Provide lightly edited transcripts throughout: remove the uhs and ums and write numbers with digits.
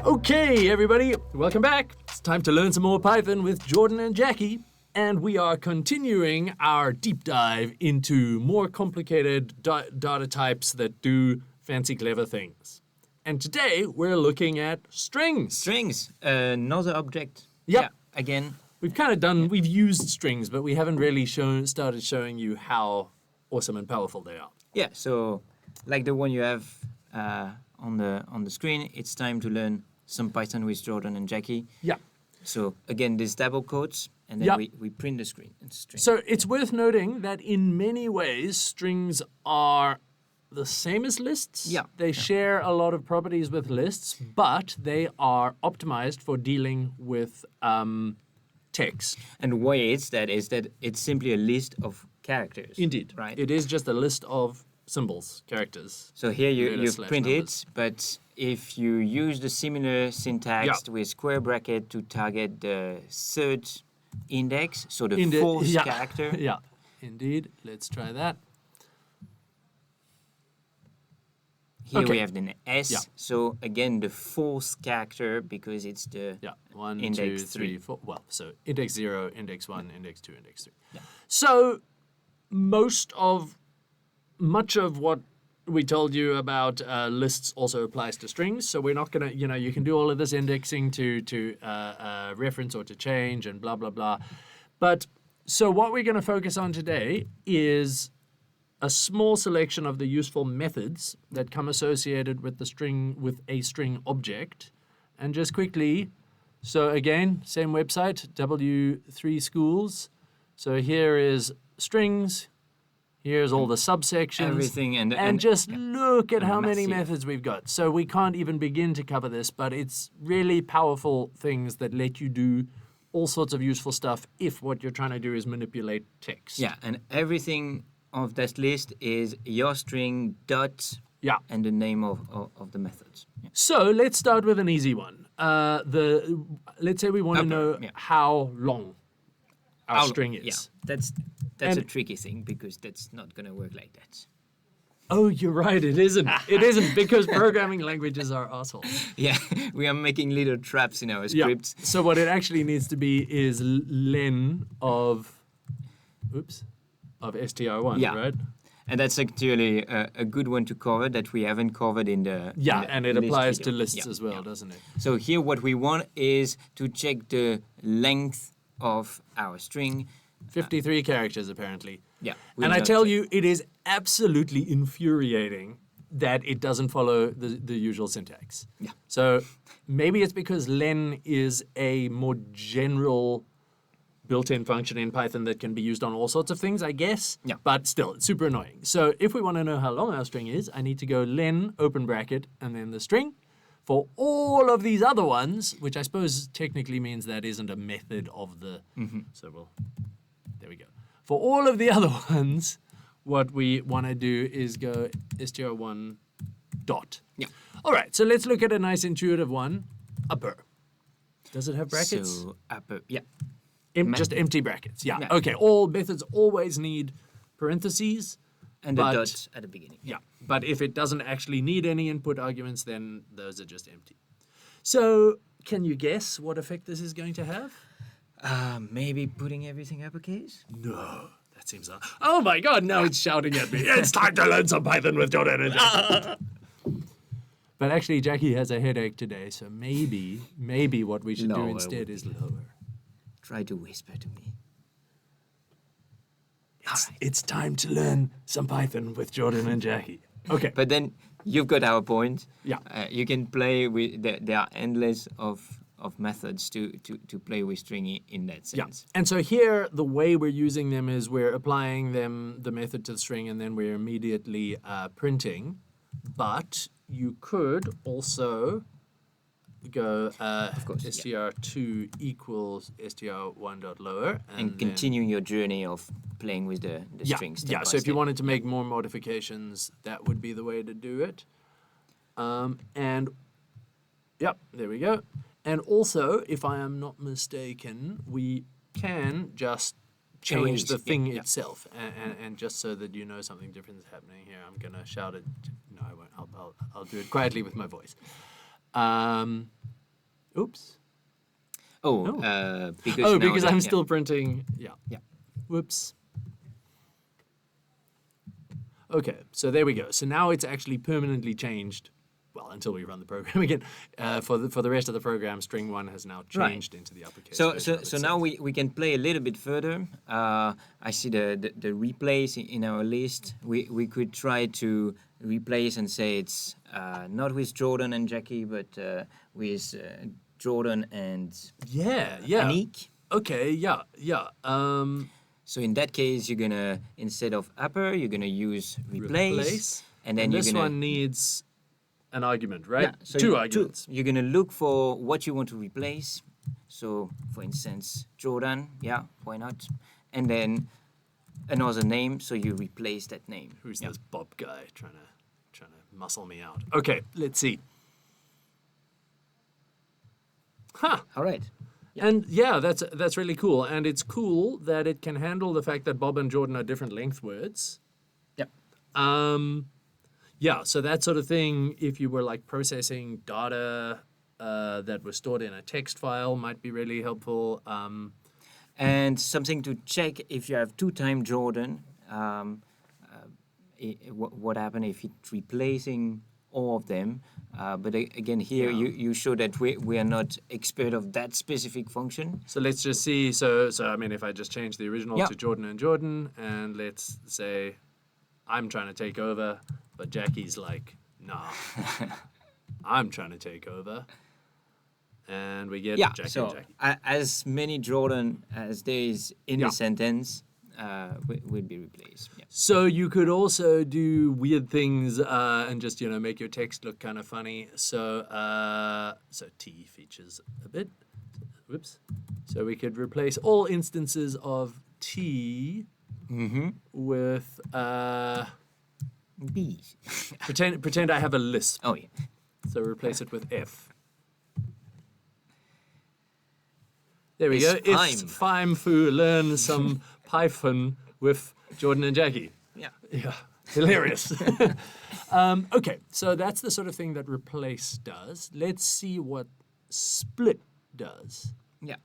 Okay, everybody, welcome back. It's time to learn some more Python with Jordan and Jackie. And we are continuing our deep dive into more complicated data types that do fancy, clever things. And today we're looking at strings. Strings, another object. Yep. Yeah, again. We've used strings, but we haven't really started showing you how awesome and powerful they are. Yeah, so like the one you have on the screen, it's time to learn some Python with Jordan and Jackie. Yeah. So again, these double quotes, and then we print the screen. So it's worth noting that in many ways, strings are the same as lists. Yeah. They share a lot of properties with lists, but they are optimized for dealing with text. And why is that it's simply a list of characters. Indeed. Right? It is just a list of symbols, characters. So here you Letters print numbers. it, but if you use the similar syntax with square bracket to target the third index, so the fourth character. Yeah, indeed. Let's try that. Here Okay. we have the S. Yeah. So again, the fourth character because it's the Yeah, 1, Index 2, 3, three. 4. Well, so index 0, index 1, index 2, index 3. Yeah. So much of what we told you about lists also applies to strings. So we're not going to, you can do all of this indexing to reference or to change and blah, blah, blah. But so what we're going to focus on today is a small selection of the useful methods that come associated with a string object. And just quickly, so again, same website, W3 Schools. So here is strings. Here's all the subsections. Everything and just look at how many massive. methods we've got. So we can't even begin to cover this, but it's really powerful things that let you do all sorts of useful stuff if what you're trying to do is manipulate text. Yeah, and everything of that list is your string dot and the name of the methods. Yeah. So let's start with an easy one. Let's say we want to know how long our string is. Yeah, that's a tricky thing because that's not going to work like that. Oh, you're right. It isn't. It isn't because programming languages are assholes. Yeah, we are making little traps in our scripts. So what it actually needs to be is len of str1, right? And that's actually a good one to cover that we haven't covered in the and it list applies video. to lists as well, doesn't it? So here what we want is to check the length of our string. 53 characters, apparently. Yeah. And I tell you, it is absolutely infuriating that it doesn't follow the usual syntax. Yeah. So maybe it's because len is a more general built-in function in Python that can be used on all sorts of things, I guess. Yeah. But still, it's super annoying. So if we want to know how long our string is, I need to go len, open bracket, and then the string. For all of these other ones, which I suppose technically means that isn't a method of the... So there we go. For all of the other ones, what we want to do is go str1 dot. Yeah. All right, so let's look at a nice intuitive one. Upper. Does it have brackets? So upper, yeah. Just empty brackets. Yeah. Yeah. Okay. All methods always need parentheses. And the dot at the beginning. Yeah. But if it doesn't actually need any input arguments, then those are just empty. So can you guess what effect this is going to have? Maybe putting everything uppercase? No. That seems... Oh my God, now it's shouting at me. It's time to learn some Python with Jordan and Jackie. But actually, Jackie has a headache today, so maybe what we should do instead is lower. Try to whisper to me. It's time to learn some Python with Jordan and Jackie. Okay. But then you've got our point. Yeah. You can play with... There are endless of methods to play with string in that sense. And so here, the way we're using them is we're applying the method to the string, and then we're immediately printing. But you could also go str2 equals str1 dot lower. And continuing your journey of playing with the strings. Yeah, so if you wanted to make more modifications, that would be the way to do it. And, yep, there we go. And also, if I am not mistaken, we can just change the thing itself. And just so that you know something different is happening here, I'm going to shout it. No, I won't. I'll do it quietly with my voice. Oops. Oh, No. because Oh, now because that- I'm yeah. still printing. Yeah. Yeah. Whoops. Okay, so there we go. So now it's actually permanently changed. Well, until we run the program again. For the rest of the program, string 1 has now Right. changed into the uppercase. So version so of so now itself. we can play a little bit further. I see the replays in our list. We could try to replace and say it's not with Jordan and Jackie, but with Jordan and Yeah. Anique. Okay. Yeah. So in that case, you're gonna, instead of upper, you're gonna use replace, and then you're this gonna one needs an argument, right? yeah, so Two arguments. You're gonna look for what you want to replace. So for instance, Jordan, yeah, why not? And then another name, so you replace that name. Who's Yeah. this Bob guy trying to muscle me out? Okay, let's see. Huh. All right. And yeah, that's really cool. And it's cool that it can handle the fact that Bob and Jordan are different length words. Yeah. Yeah, so that sort of thing, if you were like processing data that was stored in a text file, might be really helpful. And something to check, if you have two-time Jordan, what happens if it's replacing all of them? But again, here Yeah. you show that we are not expert of that specific function. So let's just see. So I mean, if I just change the original Yeah. to Jordan and Jordan, and let's say I'm trying to take over, but Jackie's like, nah, I'm trying to take over. And we get Yeah, Jackie so and Jackie. as many Jordan as there is in Yeah. the sentence will be replaced. Yeah. So you could also do weird things and just make your text look kind of funny. So T features a bit. Whoops. So we could replace all instances of T with B. pretend I have a lisp. Oh yeah. So replace it with F. There we Is go. If Fime Foo learn some Python with Jordan and Jackie. Yeah. Yeah, hilarious. Okay, so that's the sort of thing that replace does. Let's see what split does. Yeah.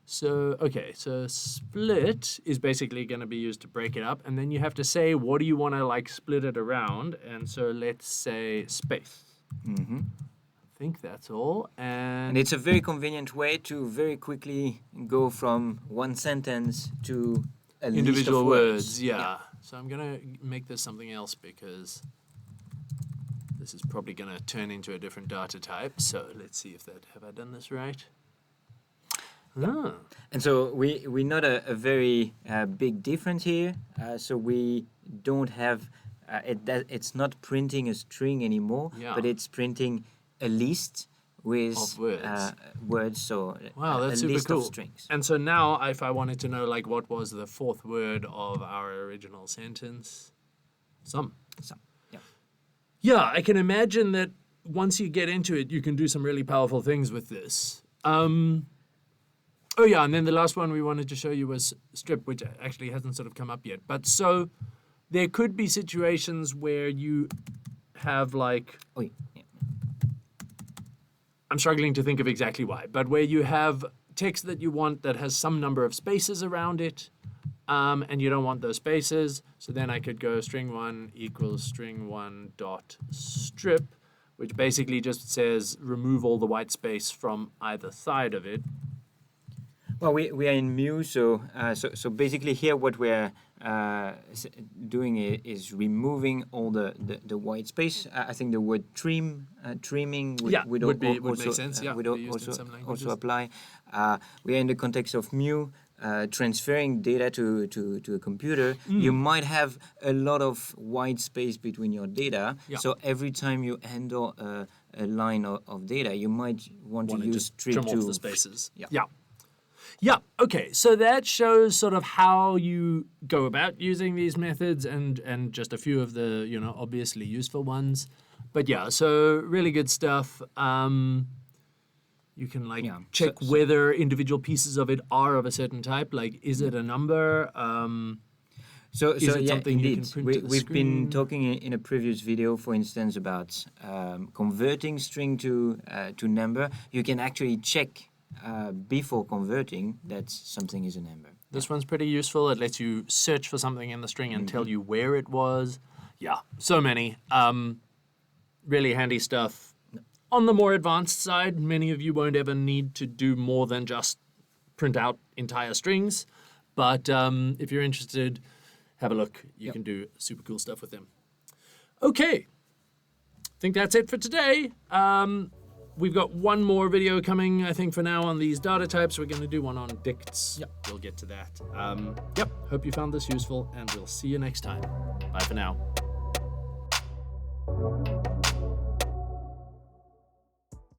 So, okay, so split is basically going to be used to break it up, and then you have to say, what do you want to like split it around? And so let's say space. Mm-hmm. I think that's all. And it's a very convenient way to very quickly go from one sentence to a list individual of words. Yeah. So I'm gonna make this something else because this is probably gonna turn into a different data type. So let's see if have I done this right? Ah. And so we not a very big difference here. So we don't have it's not printing a string anymore, Yeah. but it's printing a list with Of words. Words. So Wow, that's a super list cool. of strings. And so now, if I wanted to know like what was the fourth word of our original sentence, some. So, yeah. Yeah, I can imagine that once you get into it, you can do some really powerful things with this. Oh yeah, and then the last one we wanted to show you was strip, which actually hasn't sort of come up yet. But so there could be situations where you have like, Oh, yeah. I'm struggling to think of exactly why, but where you have text that you want that has some number of spaces around it, and you don't want those spaces. So then I could go string 1 equals string 1 dot strip, which basically just says remove all the white space from either side of it. Well, we are in mu, so so basically here what we're doing is removing all the white space. I think the word trimming would would also make sense. Yeah, would be used in also some languages. apply. We are in the context of mu. Transferring data to a computer, you might have a lot of white space between your data. Yeah. So every time you handle a line of data, you might want to use just strip trim to off the spaces. Yeah. Yeah, okay. So that shows sort of how you go about using these methods and just a few of the, obviously useful ones. But yeah, so really good stuff. You can check whether individual pieces of it are of a certain type. Like, is it a number? So Is it yeah, something you indeed. can print to the We've been screen? talking in a previous video, for instance, about converting string to number. You can actually check before converting that something is a number. This one's pretty useful. It lets you search for something in the string and tell you where it was. Yeah, so many. Really handy stuff. On the more advanced side, many of you won't ever need to do more than just print out entire strings. But if you're interested, have a look. You can do super cool stuff with them. Okay. I think that's it for today. We've got one more video coming, I think, for now on these data types. We're going to do one on dicts. Yep. We'll get to that. Hope you found this useful, and we'll see you next time. Bye for now.